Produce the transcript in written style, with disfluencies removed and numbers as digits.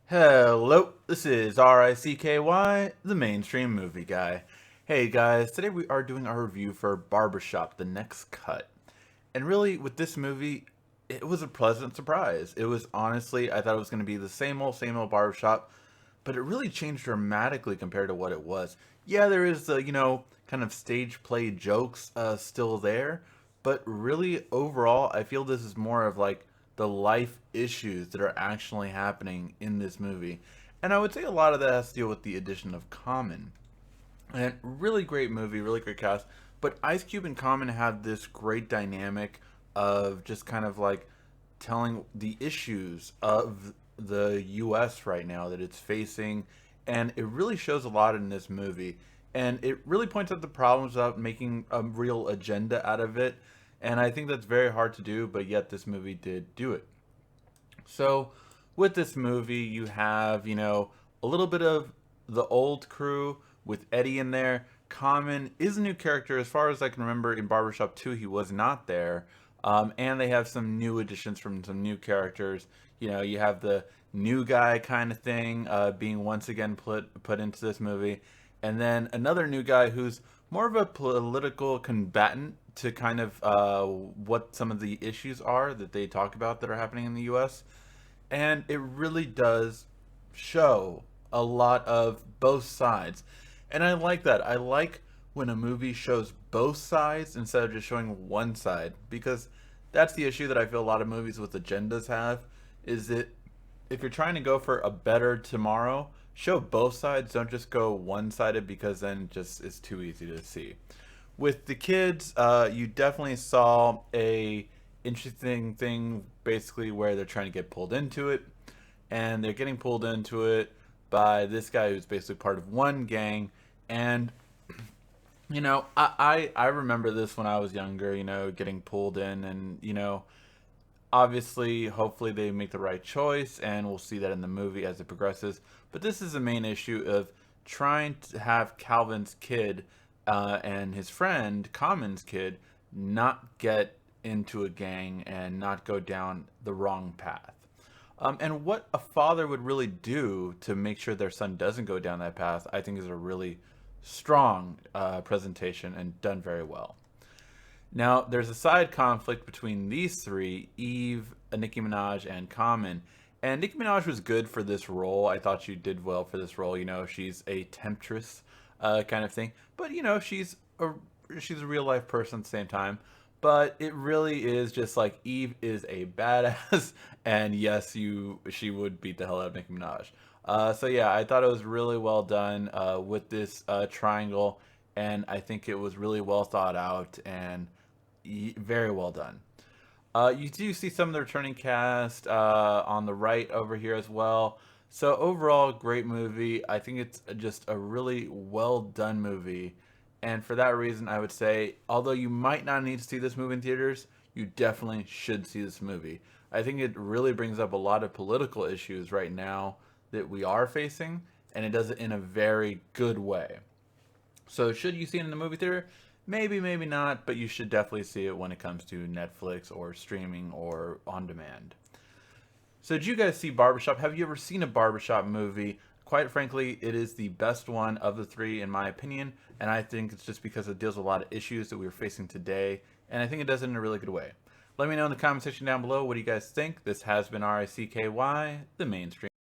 Hello, this is RICKY, the mainstream movie guy. Hey guys, today we are doing our review for Barbershop, the next cut. And really, with this movie, it was a pleasant surprise. It was honestly, I thought it was going to be the same old Barbershop, but it really changed dramatically compared to what it was. Yeah, there is the, kind of stage play jokes still there, but really overall, I feel this is more of like the life issues that are actually happening in this movie. And I would say a lot of that has to deal with the addition of Common. And really great movie, really great cast. But Ice Cube and Common had this great dynamic of just kind of like telling the issues of the US right now that it's facing. And it really shows a lot in this movie. And it really points out the problems without making a real agenda out of it. And I think that's very hard to do, but yet this movie did do it. So, with this movie, you have, a little bit of the old crew with Eddie in there. Common is a new character. As far as I can remember, in Barbershop 2, he was not there. And they have some new additions from some new characters. You have the new guy kind of thing being once again put into this movie. And then another new guy who's more of a political combatant to kind of what some of the issues are that they talk about that are happening in the U.S. And it really does show a lot of both sides. And I like that. I like when a movie shows both sides instead of just showing one side, because that's the issue that I feel a lot of movies with agendas have, is that if you're trying to go for a better tomorrow, show both sides. Don't just go one-sided, because then just it's too easy to see. With the kids, you definitely saw a interesting thing, basically where they're trying to get pulled into it, and they're getting pulled into it by this guy who's basically part of one gang. And I remember this when I was younger, getting pulled in, and obviously, hopefully they make the right choice, and we'll see that in the movie as it progresses. But this is the main issue of trying to have Calvin's kid and his friend Common's kid not get into a gang and not go down the wrong path. And what a father would really do to make sure their son doesn't go down that path, I think, is a really strong presentation and done very well. Now, there's a side conflict between these three: Eve, Nicki Minaj, and Common. And Nicki Minaj was good for this role. I thought she did well for this role. She's a temptress kind of thing. But, she's a real life person at the same time. But it really is just like Eve is a badass, and yes, she would beat the hell out of Nicki Minaj. So yeah, I thought it was really well done with this triangle, and I think it was really well thought out and very well done. You do see some of the returning cast on the right over here as well. So overall, great movie. I think it's just a really well done movie. And for that reason, I would say, although you might not need to see this movie in theaters, you definitely should see this movie. I think it really brings up a lot of political issues right now that we are facing, and it does it in a very good way. So should you see it in the movie theater? Maybe, maybe not, but you should definitely see it when it comes to Netflix or streaming or on demand. So did you guys see Barbershop? Have you ever seen a Barbershop movie? Quite frankly, it is the best one of the three in my opinion, and I think it's just because it deals with a lot of issues that we're facing today, and I think it does it in a really good way. Let me know in the comment section down below, what do you guys think? This has been RICKY, the mainstream